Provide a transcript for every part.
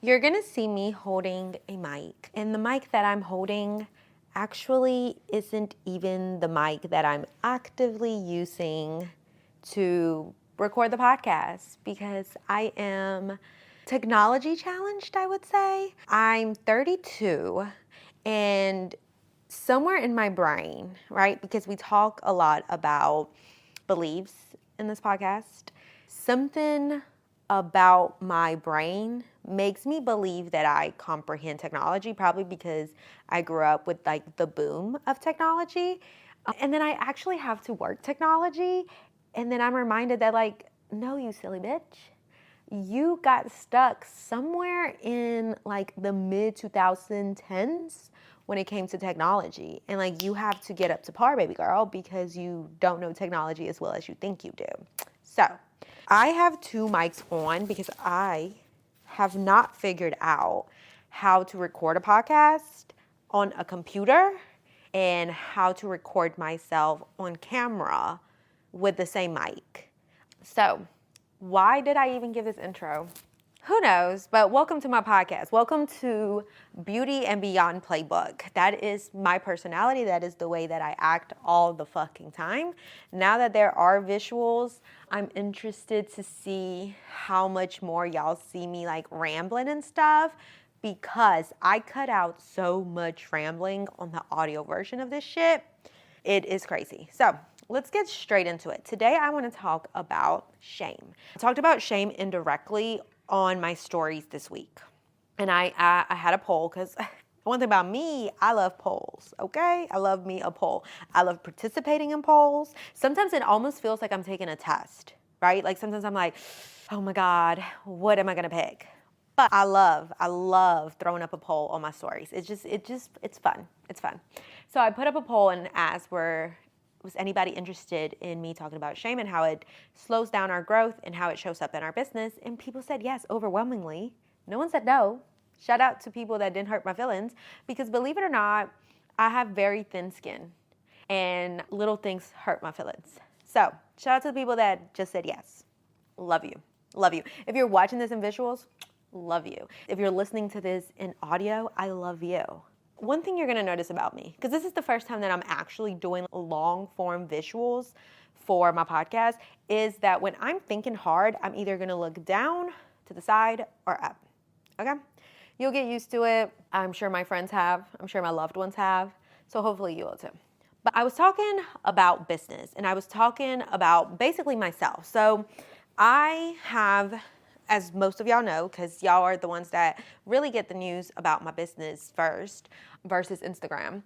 You're gonna see me holding a mic, and the mic that I'm holding actually isn't even the mic that I'm actively using to record the podcast because I am technology challenged, I would say. I'm 32, and somewhere in my brain, right, because we talk a lot about beliefs in this podcast, something about my brain makes me believe that I comprehend technology, probably because I grew up with like the boom of technology. And then I actually have to work technology. And then I'm reminded that, like, no, you silly bitch. You got stuck somewhere in like the mid 2010s when it came to technology. And like, you have to get up to par, baby girl, because you don't know technology as well as you think you do. So I have two mics on because I have not figured out how to record a podcast on a computer and how to record myself on camera with the same mic. So why did I even give this intro? Who knows, but welcome to my podcast. Welcome to Beauty and Beyond Playbook. That is my personality. That is the way that I act all the fucking time. Now that there are visuals, I'm interested to see how much more y'all see me like rambling and stuff, because I cut out so much rambling on the audio version of this shit. It is crazy. So let's get straight into it. Today, I want to talk about shame. I talked about shame indirectly on my stories this week. And I had a poll because one thing about me, I love polls, okay? I love me a poll. I love participating in polls. Sometimes it almost feels like I'm taking a test, right? Like sometimes I'm like, oh my God, what am I going to pick? But I love throwing up a poll on my stories. It's fun. It's fun. So I put up a poll and asked, was anybody interested in me talking about shame and how it slows down our growth and how it shows up in our business? And people said yes, overwhelmingly. No one said no. Shout out to people that didn't hurt my feelings, because believe it or not, I have very thin skin and little things hurt my feelings. So shout out to the people that just said yes. Love you. Love you. If you're watching this in visuals, love you. If you're listening to this in audio, I love you. One thing you're gonna notice about me, because this is the first time that I'm actually doing long form visuals for my podcast, is that when I'm thinking hard, I'm either gonna look down, to the side, or up, okay? You'll get used to it. I'm sure my friends have. I'm sure my loved ones have. So hopefully you will too. But I was talking about business, and I was talking about basically myself. So I have, as most of y'all know, because y'all are the ones that really get the news about my business first versus Instagram,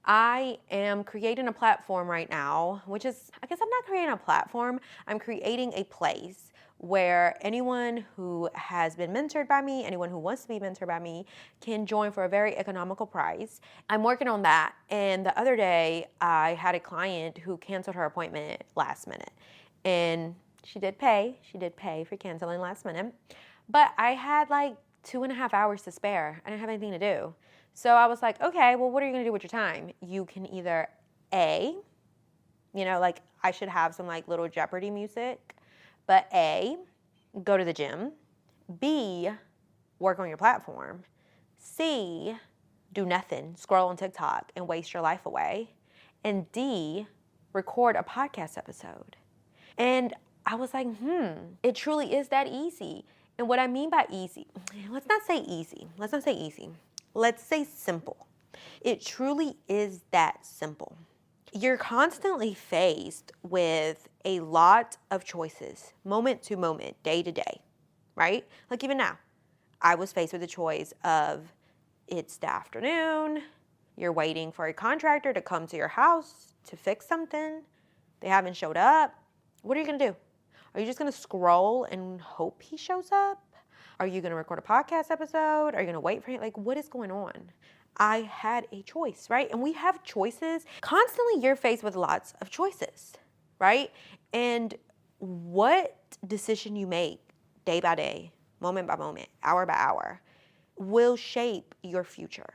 I am creating a platform right now, which is, I guess I'm not creating a platform, I'm creating a place where anyone who has been mentored by me, anyone who wants to be mentored by me, can join for a very economical price. I'm working on that, and the other day I had a client who canceled her appointment last minute, and she did pay for canceling last minute, but I had like 2.5 hours to spare. I didn't have anything to do. So I was like, okay, well, what are you gonna do with your time? You can either like I should have some like little Jeopardy music, but A, go to the gym, B, work on your platform, C, do nothing, scroll on TikTok and waste your life away, and D, record a podcast episode. And I was like, it truly is that easy. And what I mean by easy, let's not say easy. Let's say simple. It truly is that simple. You're constantly faced with a lot of choices, moment to moment, day to day, right? Like even now, I was faced with the choice of, it's the afternoon, you're waiting for a contractor to come to your house to fix something, they haven't showed up. What are you gonna do? Are you just gonna scroll and hope he shows up? Are you gonna record a podcast episode? Are you gonna wait for him? Like, what is going on? I had a choice, right? And we have choices. Constantly you're faced with lots of choices, right? And what decision you make day by day, moment by moment, hour by hour, will shape your future.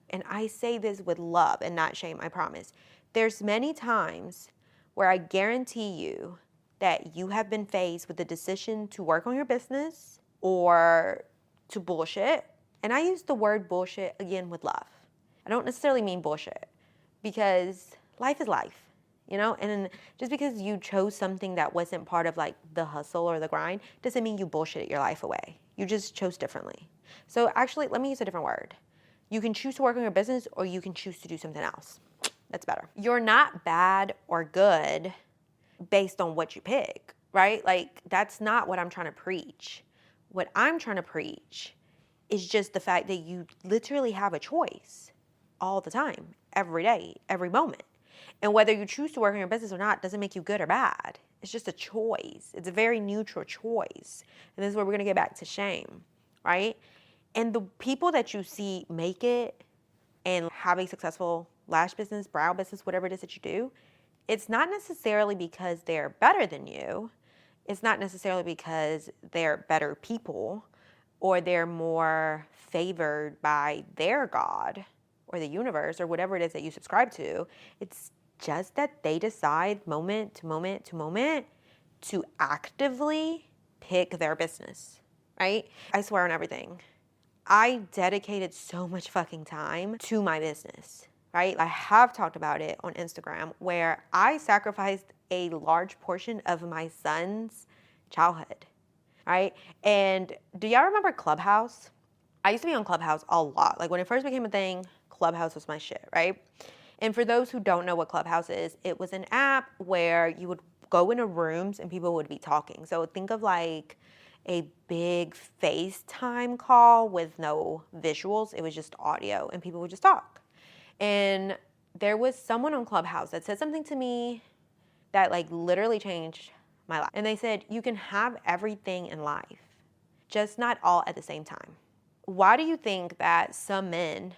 And I say this with love and not shame, I promise. There's many times where I guarantee you that you have been faced with the decision to work on your business or to bullshit. And I use the word bullshit again with love. I don't necessarily mean bullshit because life is life, And just because you chose something that wasn't part of like the hustle or the grind doesn't mean you bullshit your life away. You just chose differently. So actually, let me use a different word. You can choose to work on your business or you can choose to do something else. That's better. You're not bad or good based on what you pick, right? Like, that's not what I'm trying to preach. What I'm trying to preach is just the fact that you literally have a choice all the time, every day, every moment. And whether you choose to work on your business or not doesn't make you good or bad. It's just a choice. It's a very neutral choice. And this is where we're going to get back to shame, right? And the people that you see make it and have a successful lash business, brow business, whatever it is that you do, it's not necessarily because they're better than you. It's not necessarily because they're better people or they're more favored by their God or the universe or whatever it is that you subscribe to. It's just that they decide moment to moment to moment to actively pick their business, right? I swear on everything. I dedicated so much fucking time to my business, right? I have talked about it on Instagram where I sacrificed a large portion of my son's childhood, right? And do y'all remember Clubhouse? I used to be on Clubhouse a lot. Like when it first became a thing, Clubhouse was my shit, right? And for those who don't know what Clubhouse is, it was an app where you would go into rooms and people would be talking. So think of like a big FaceTime call with no visuals. It was just audio and people would just talk. And there was someone on Clubhouse that said something to me that like literally changed my life. And they said, you can have everything in life, just not all at the same time. Why do you think that some men,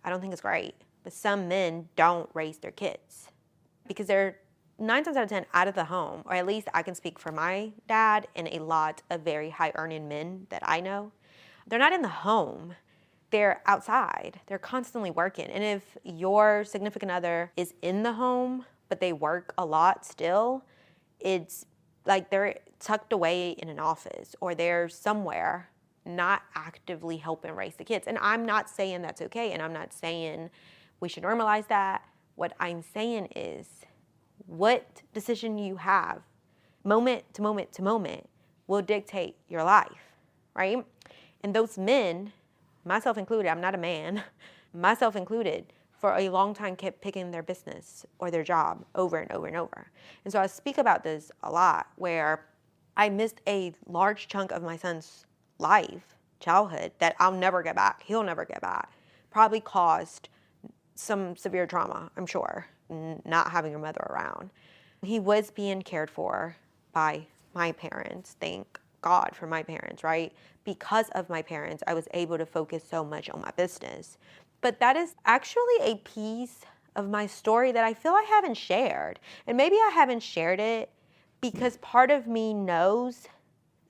I don't think it's great, but some men don't raise their kids? Because they're 9 times out of 10 out of the home, or at least I can speak for my dad and a lot of very high earning men that I know. They're not in the home. They're outside. They're constantly working. And if your significant other is in the home, but they work a lot still, it's like they're tucked away in an office or they're somewhere not actively helping raise the kids. And I'm not saying that's okay. And I'm not saying we should normalize that. What I'm saying is what decision you have moment to moment to moment will dictate your life, right? And those men, myself included, I'm not a man, myself included, for a long time kept picking their business or their job over and over and over. And so I speak about this a lot where I missed a large chunk of my son's life, childhood, that I'll never get back. He'll never get back. Probably caused some severe trauma, I'm sure, not having your mother around. He was being cared for by my parents. Thank God for my parents, right? Because of my parents, I was able to focus so much on my business. But that is actually a piece of my story that I feel I haven't shared. And maybe I haven't shared it because part of me knows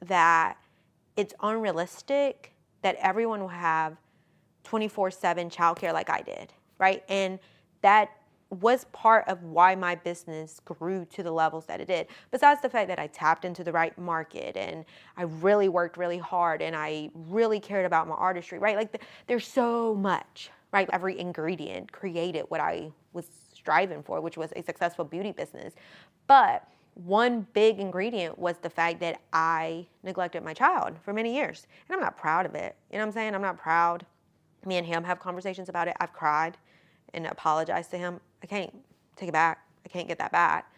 that it's unrealistic that everyone will have 24/7 childcare like I did, right? And that was part of why my business grew to the levels that it did. Besides the fact that I tapped into the right market and I really worked really hard and I really cared about my artistry, right? Like there's so much, right? Every ingredient created what I was striving for, which was a successful beauty business. But one big ingredient was the fact that I neglected my child for many years. And I'm not proud of it. You know what I'm saying? I'm not proud. Me and him have conversations about it. I've cried and apologized to him. I can't take it back. I can't get that back.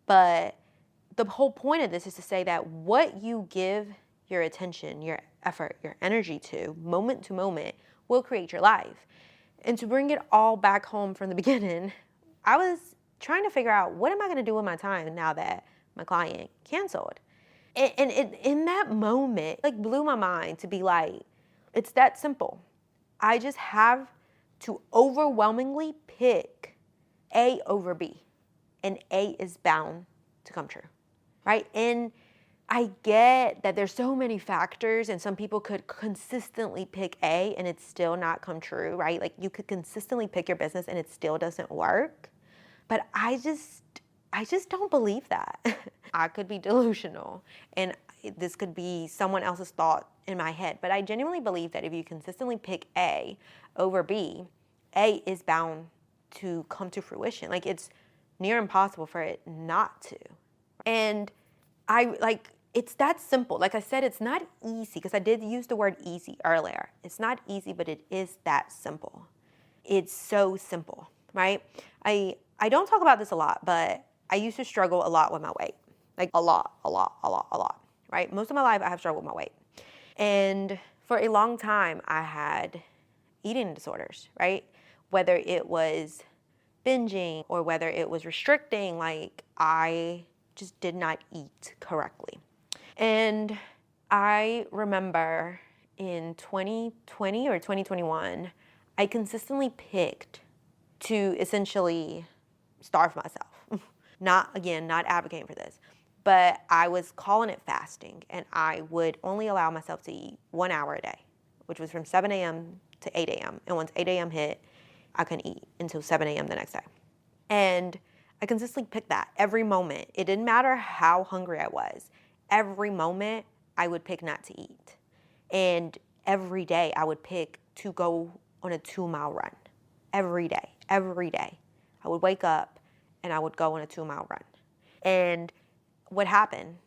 But the whole point of this is to say that what you give your attention, your effort, your energy to moment will create your life. And to bring it all back home from the beginning, I was trying to figure out what am I going to do with my time now that my client canceled. And in that moment, like blew my mind to be like, it's that simple. I just have to overwhelmingly pick A over B. And A is bound to come true, right? And I get that there's so many factors and some people could consistently pick A and it's still not come true, right? Like you could consistently pick your business and it still doesn't work. But I just don't believe that. I could be delusional. And this could be someone else's thought in my head, but I genuinely believe that if you consistently pick A over B, A is bound to come to fruition. Like, it's near impossible for it not to. And it's that simple. Like I said, it's not easy, because I did use the word easy earlier. It's not easy, but it is that simple. It's so simple, right? I don't talk about this a lot, but I used to struggle a lot with my weight. Like a lot, right? Most of my life I have struggled with my weight. And for a long time I had eating disorders, right? Whether it was binging or whether it was restricting, like I just did not eat correctly. And I remember in 2020 or 2021, I consistently picked to essentially starve myself. Not advocating for this, but I was calling it fasting, and I would only allow myself to eat 1 hour a day, which was from 7 a.m. to 8 a.m. And once 8 a.m. hit, I couldn't eat until 7 a.m. the next day. And I consistently picked that every moment. It didn't matter how hungry I was. Every moment I would pick not to eat. And every day I would pick to go on a 2-mile run. Every day. I would wake up and I would go on a 2-mile run. And what happened?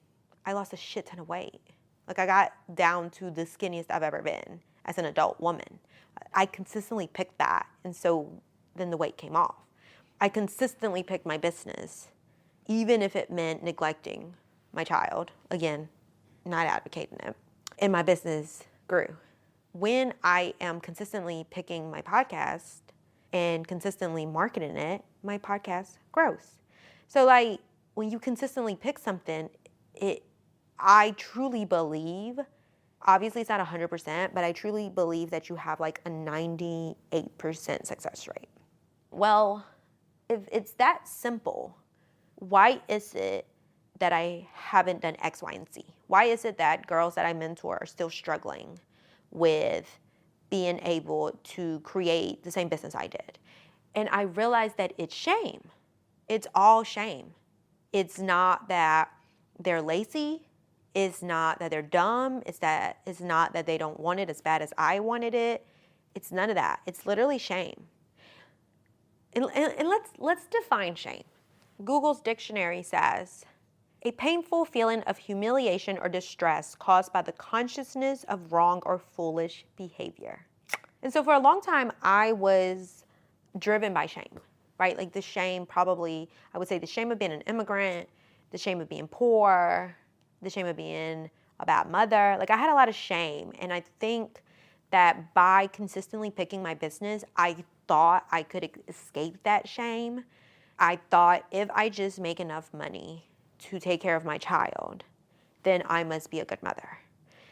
I lost a shit ton of weight. Like, I got down to the skinniest I've ever been as an adult woman. I consistently picked that, and so then the weight came off. I consistently picked my business, even if it meant neglecting my child. Again, not advocating it. And my business grew. When I am consistently picking my podcast and consistently marketing it, my podcast grows. So like, when you consistently pick something, I truly believe, obviously it's not 100%, but I truly believe that you have like a 98% success rate. Well, if it's that simple, why is it that I haven't done X, Y, and Z? Why is it that girls that I mentor are still struggling with being able to create the same business I did? And I realized that it's shame. It's all shame. It's not that they're lazy. It's not that they're dumb. It's not that they don't want it as bad as I wanted it. It's none of that. It's literally shame. And let's define shame. Google's dictionary says, a painful feeling of humiliation or distress caused by the consciousness of wrong or foolish behavior. And so for a long time, I was driven by shame, right? Like the shame, probably, I would say the shame of being an immigrant, the shame of being poor, the shame of being a bad mother. Like, I had a lot of shame. And I think that by consistently picking my business, I thought I could escape that shame. I thought if I just make enough money to take care of my child, then I must be a good mother.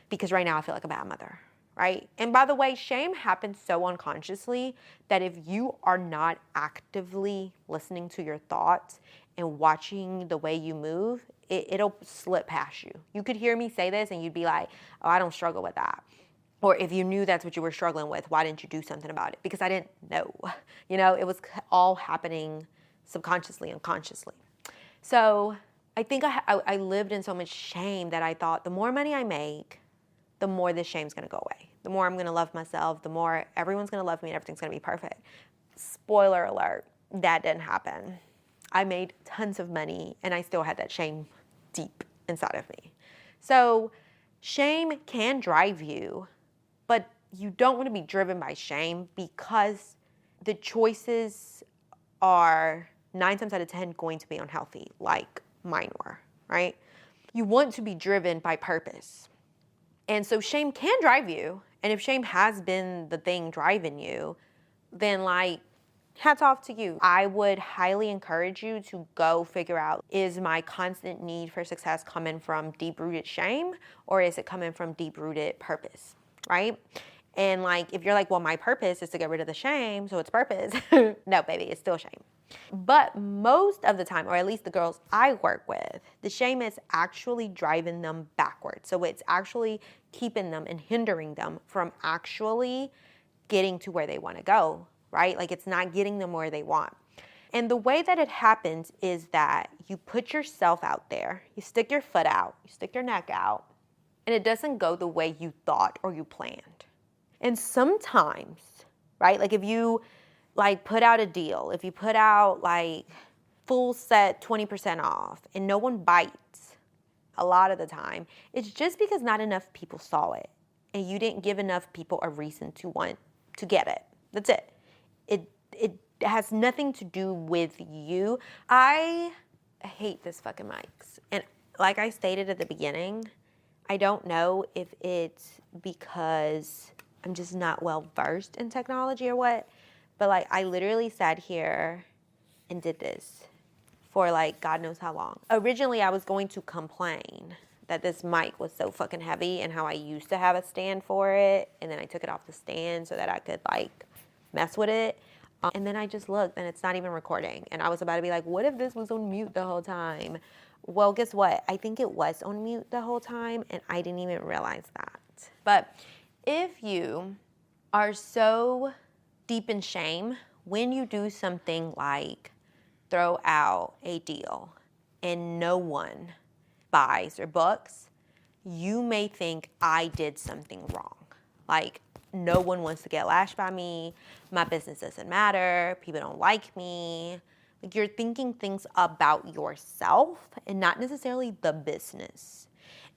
Because right now I feel like a bad mother, right? And by the way, shame happens so unconsciously that if you are not actively listening to your thoughts and watching the way you move, it'll slip past you. You could hear me say this and you'd be like, oh, I don't struggle with that. Or if you knew that's what you were struggling with, why didn't you do something about it? Because I didn't know. It was all happening subconsciously, unconsciously. So I think I lived in so much shame that I thought the more money I make, the more this shame's gonna go away. The more I'm gonna love myself, the more everyone's gonna love me and everything's gonna be perfect. Spoiler alert, that didn't happen. I made tons of money and I still had that shame deep inside of me. So shame can drive you, but you don't want to be driven by shame, because the choices are 9 times out of 10 going to be unhealthy, like mine were, right? You want to be driven by purpose. And so shame can drive you. And if shame has been the thing driving you, then hats off to you. I would highly encourage you to go figure out, is my constant need for success coming from deep-rooted shame, or is it coming from deep-rooted purpose, right? And if you're like, well, my purpose is to get rid of the shame, so it's purpose. No, baby, it's still shame. But most of the time, or at least the girls I work with, the shame is actually driving them backwards. So it's actually keeping them and hindering them from actually getting to where they want to go, right? It's not getting them where they want. And the way that it happens is that you put yourself out there, you stick your foot out, you stick your neck out, and it doesn't go the way you thought or you planned. And sometimes, right, like if you like put out a deal, if you put out like full set 20% off and no one bites a lot of the time, it's just because not enough people saw it and you didn't give enough people a reason to want to get it. That's it. It has nothing to do with you. I hate this fucking mics. And like I stated at the beginning, I don't know if it's because I'm just not well versed in technology or what, but like I literally sat here and did this for like God knows how long. Originally, I was going to complain that this mic was so fucking heavy and how I used to have a stand for it, and then I took it off the stand so that I could like mess with it. And then I just looked and it's not even recording. And I was about to be like, what if this was on mute the whole time? Well, guess what? I think it was on mute the whole time and I didn't even realize that. But if you are so deep in shame when you do something like throw out a deal and no one buys or books, you may think I did something wrong. Like, no one wants to get lashed by me. My business doesn't matter. People don't like me. Like, you're thinking things about yourself and not necessarily the business.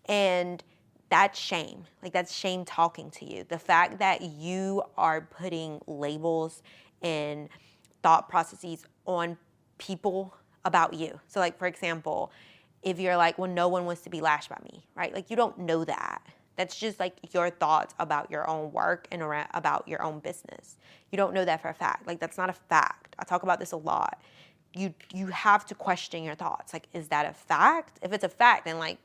And that's shame. Like, that's shame talking to you. The fact that you are putting labels and thought processes on people about you. So, like, for example, if you're like, well, no one wants to be lashed by me, right? Like, you don't know that. That's just like your thoughts about your own work and about your own business. You don't know that for a fact. Like, that's not a fact. I talk about this a lot. You have to question your thoughts. Like, is that a fact? If it's a fact, then like,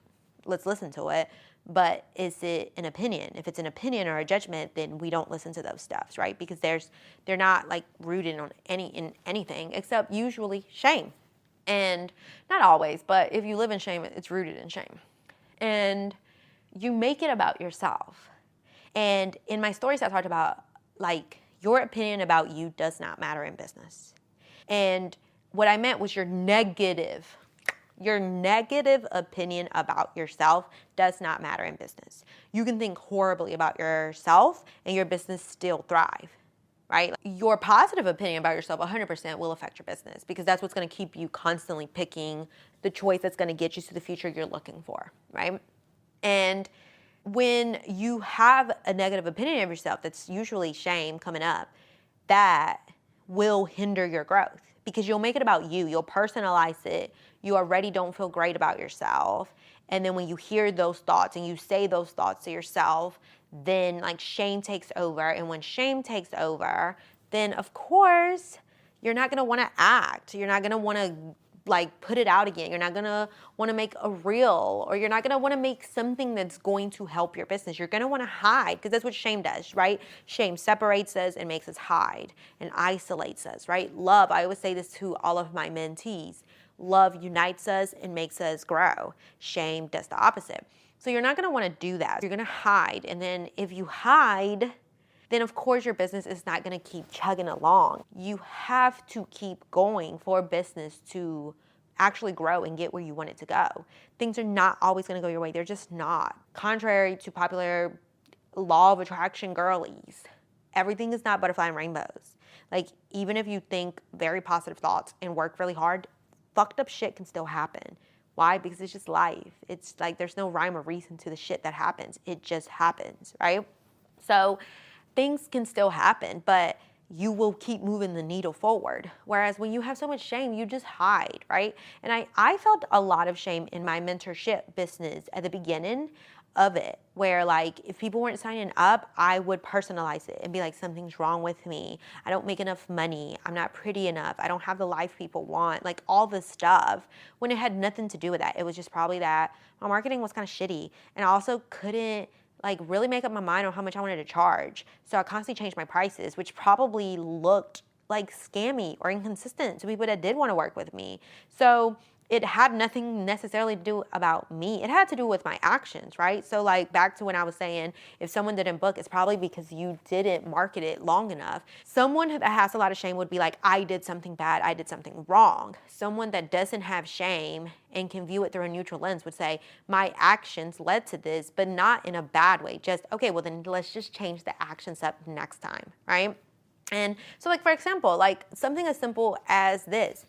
let's listen to it. But is it an opinion? If it's an opinion or a judgment, then we don't listen to those stuffs, right? Because they're not like rooted on anything except usually shame. And not always, but if you live in shame, it's rooted in shame. And you make it about yourself. And in my stories, I talked about like your opinion about you does not matter in business. And what I meant was your negative opinion about yourself does not matter in business. You can think horribly about yourself and your business still thrive, right? Your positive opinion about yourself 100% will affect your business because that's what's going to keep you constantly picking the choice that's going to get you to the future you're looking for, right? And when you have a negative opinion of yourself, that's usually shame coming up, that will hinder your growth because you'll make it about you. You'll personalize it. You already don't feel great about yourself. And then when you hear those thoughts and you say those thoughts to yourself, then like shame takes over. And when shame takes over, then of course you're not going to want to act. You're not going to want to like put it out again. You're not going to want to make a reel, or you're not going to want to make something that's going to help your business. You're going to want to hide because that's what shame does, right? Shame separates us and makes us hide and isolates us, right? Love, I always say this to all of my mentees. Love unites us and makes us grow. Shame does the opposite. So you're not going to want to do that. You're going to hide. And then if you hide, then of course your business is not going to keep chugging along. You have to keep going for business to actually grow and get where you want it to go. Things are not always going to go your way. They're just not. Contrary to popular law of attraction girlies, everything is not butterfly and rainbows. Like, even if you think very positive thoughts and work really hard, fucked up shit can still happen. Why? Because it's just life. It's like there's no rhyme or reason to the shit that happens. It just happens, right? So things can still happen, but you will keep moving the needle forward. Whereas when you have so much shame, you just hide, right? And I felt a lot of shame in my mentorship business at the beginning of it, where like if people weren't signing up, I would personalize it and be like, something's wrong with me. I don't make enough money. I'm not pretty enough. I don't have the life people want. Like all this stuff, when it had nothing to do with that. It was just probably that my marketing was kind of shitty, and I also couldn't like really make up my mind on how much I wanted to charge. So I constantly changed my prices, which probably looked like scammy or inconsistent to people that did want to work with me. So it had nothing necessarily to do about me. It had to do with my actions, right? So like back to when I was saying, if someone didn't book, it's probably because you didn't market it long enough. Someone that has a lot of shame would be like, I did something bad, I did something wrong. Someone that doesn't have shame and can view it through a neutral lens would say, my actions led to this, but not in a bad way. Just, okay, well then let's just change the actions up next time, right? And so like, for example, like something as simple as this.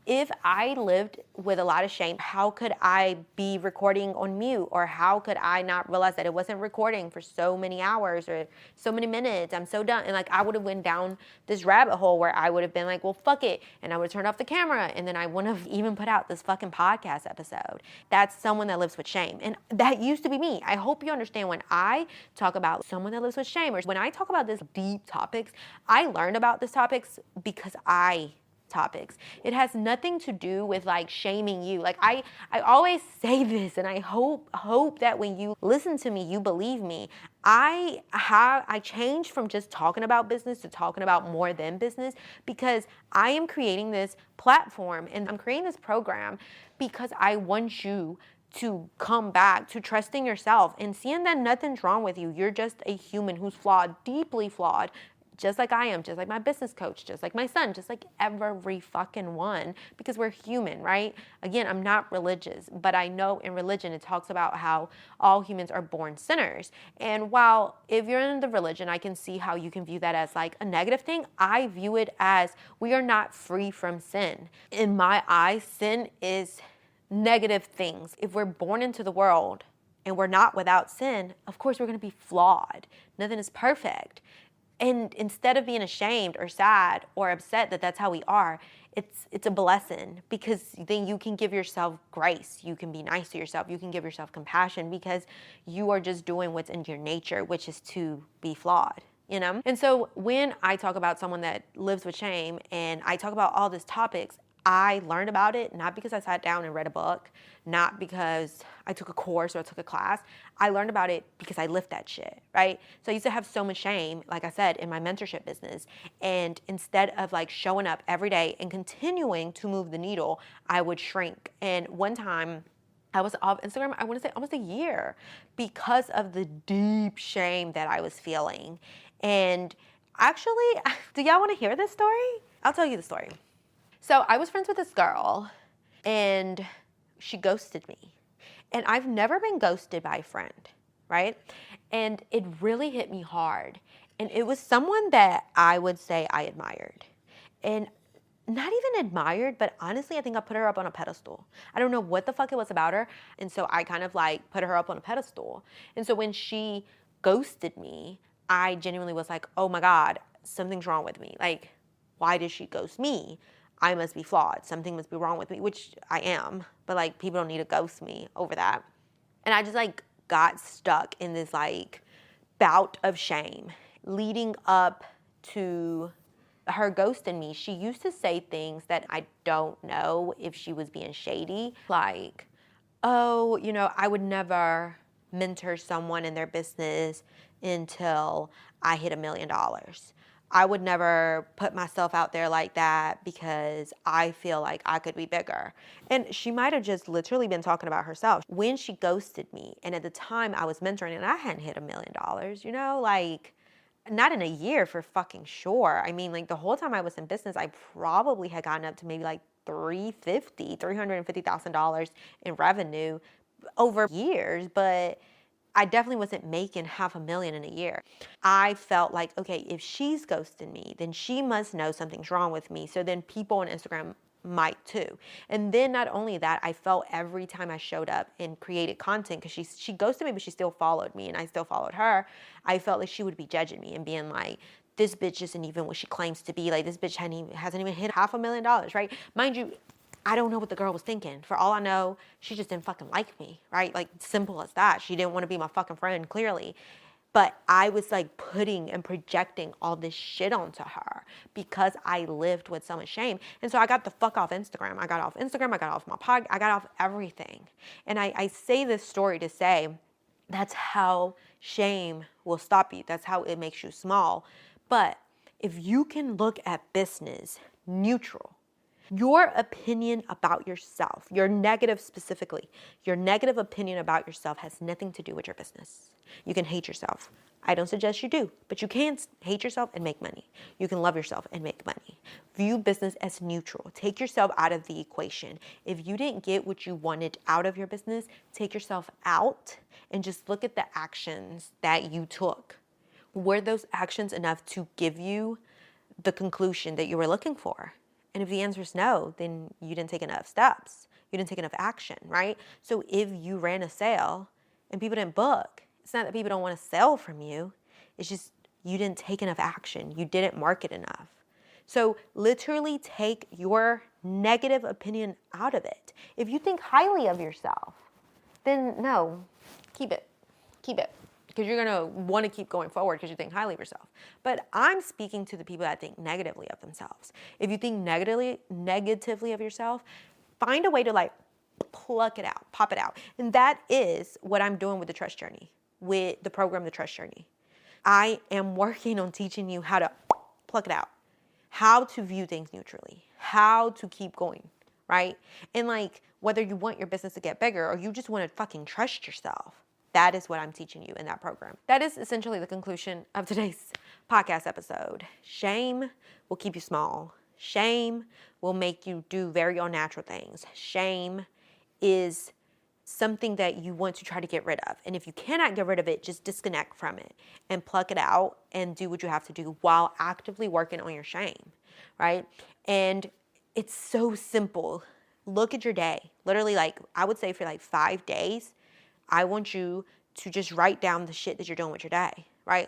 If I lived with a lot of shame, how could I be recording on mute? Or how could I not realize that it wasn't recording for so many hours or so many minutes? I'm so done. And like, I would have went down this rabbit hole where I would have been like, well, fuck it. And I would have turned off the camera. And then I wouldn't have even put out this fucking podcast episode. That's someone that lives with shame. And that used to be me. I hope you understand when I talk about someone that lives with shame, or when I talk about this deep topics, I learned about these topics because topics. It has nothing to do with like shaming you. Like I always say this, and I hope that when you listen to me, you believe me. I changed from just talking about business to talking about more than business, because I am creating this platform and I'm creating this program because I want you to come back to trusting yourself and seeing that nothing's wrong with you. You're just a human who's flawed, deeply flawed, just like I am, just like my business coach, just like my son, just like every fucking one, because we're human, right? Again, I'm not religious, but I know in religion it talks about how all humans are born sinners. And while if you're in the religion, I can see how you can view that as like a negative thing, I view it as we are not free from sin. In my eyes, sin is negative things. If we're born into the world and we're not without sin, of course we're going to be flawed. Nothing is perfect. And instead of being ashamed or sad or upset that that's how we are, it's a blessing, because then you can give yourself grace. You can be nice to yourself. You can give yourself compassion, because you are just doing what's in your nature, which is to be flawed, you know? And so when I talk about someone that lives with shame and I talk about all these topics, I learned about it not because I sat down and read a book, not because I took a course or I took a class. I learned about it because I lived that shit, right? So I used to have so much shame, like I said, in my mentorship business. And instead of like showing up every day and continuing to move the needle, I would shrink. And one time I was off Instagram, I want to say almost a year, because of the deep shame that I was feeling. And actually, do y'all want to hear this story? I'll tell you the story. So I was friends with this girl, and she ghosted me. And I've never been ghosted by a friend, right? And it really hit me hard. And it was someone that I would say I admired. And not even admired, but honestly, I think I put her up on a pedestal. I don't know what the fuck it was about her. And so I kind of like put her up on a pedestal. And so when she ghosted me, I genuinely was like, oh my God, something's wrong with me. Like, why did she ghost me? I must be flawed. Something must be wrong with me, which I am. But like, people don't need to ghost me over that. And I just like got stuck in this like bout of shame leading up to her ghosting me. She used to say things that I don't know if she was being shady. Like, oh, you know, I would never mentor someone in their business until I hit $1 million. I would never put myself out there like that because I feel like I could be bigger. And she might have just literally been talking about herself. When she ghosted me, and at the time I was mentoring and I hadn't hit $1 million, you know, like not in a year for fucking sure. I mean, like the whole time I was in business, I probably had gotten up to maybe like $350,000 in revenue over years, but I definitely wasn't making $500,000 in a year. I felt like, okay, if she's ghosting me, then she must know something's wrong with me. So then people on Instagram might too. And then not only that, I felt every time I showed up and created content, because she ghosted me, but she still followed me and I still followed her. I felt like she would be judging me and being like, this bitch isn't even what she claims to be. Like this bitch hasn't even hit $500,000, right? Mind you, I don't know what the girl was thinking. For all I know, she just didn't fucking like me, right? Like simple as that. She didn't want to be my fucking friend, clearly. But I was like putting and projecting all this shit onto her because I lived with so much shame. And so I got the fuck off Instagram. I got off Instagram. I got off my pod. I got off everything. And I say this story to say that's how shame will stop you. That's how it makes you small. But if you can look at business neutral, Your opinion about yourself, your negative specifically, your negative opinion about yourself has nothing to do with your business. You can hate yourself. I don't suggest you do, but you can hate yourself and make money. You can love yourself and make money. View business as neutral. Take yourself out of the equation. If you didn't get what you wanted out of your business, take yourself out and just look at the actions that you took. Were those actions enough to give you the conclusion that you were looking for? And if the answer is no, then you didn't take enough steps. You didn't take enough action, right? So if you ran a sale and people didn't book, it's not that people don't want to sell from you. It's just you didn't take enough action. You didn't market enough. So literally take your negative opinion out of it. If you think highly of yourself, then no, keep it. Keep it. Because you're going to want to keep going forward because you think highly of yourself. But I'm speaking to the people that think negatively of themselves. If you think negatively of yourself, find a way to pluck it out, pop it out. And that is what I'm doing with the Trust Journey, with the program, The Trust Journey. I am working on teaching you how to pluck it out, how to view things neutrally, how to keep going, right? And whether you want your business to get bigger or you just want to fucking trust yourself, that is what I'm teaching you in that program. That is essentially the conclusion of today's podcast episode. Shame will keep you small. Shame will make you do very unnatural things. Shame is something that you want to try to get rid of. And if you cannot get rid of it, just disconnect from it and pluck it out and do what you have to do while actively working on your shame, right? And it's so simple. Look at your day. Literally, I would say for 5 days, I want you to just write down the shit that you're doing with your day, right?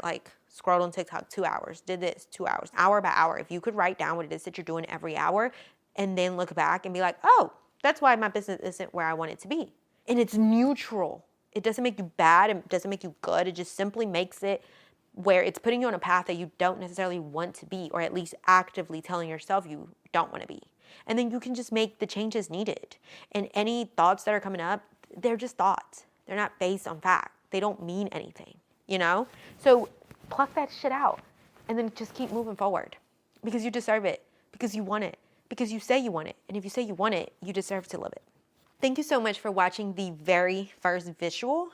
Scrolled on TikTok 2 hours, did this 2 hours, hour by hour. If you could write down what it is that you're doing every hour and then look back and be like, oh, that's why my business isn't where I want it to be. And it's neutral. It doesn't make you bad. It doesn't make you good. It just simply makes it where it's putting you on a path that you don't necessarily want to be, or at least actively telling yourself you don't want to be. And then you can just make the changes needed. And any thoughts that are coming up, they're just thoughts. They're not based on fact. They don't mean anything, So pluck that shit out and then just keep moving forward because you deserve it, because you want it, because you say you want it. And if you say you want it, you deserve to live it. Thank you so much for watching the very first visual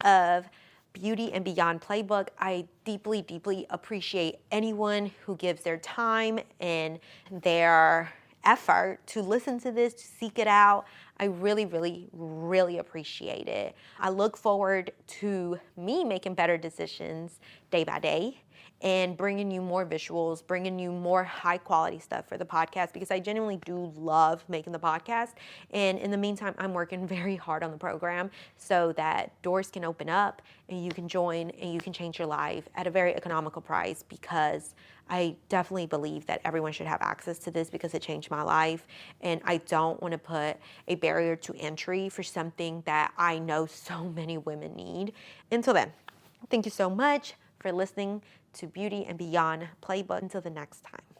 of Beauty and Beyond Playbook. I deeply, deeply appreciate anyone who gives their time and their effort to listen to this, to seek it out. I really, really, really appreciate it. I look forward to me making better decisions day by day and bringing you more visuals, bringing you more high quality stuff for the podcast because I genuinely do love making the podcast. And in the meantime, I'm working very hard on the program so that doors can open up and you can join and you can change your life at a very economical price because I definitely believe that everyone should have access to this because it changed my life. And I don't want to put a barrier to entry for something that I know so many women need. Until then, thank you so much for listening to Beauty and Beyond Playbook. Until the next time.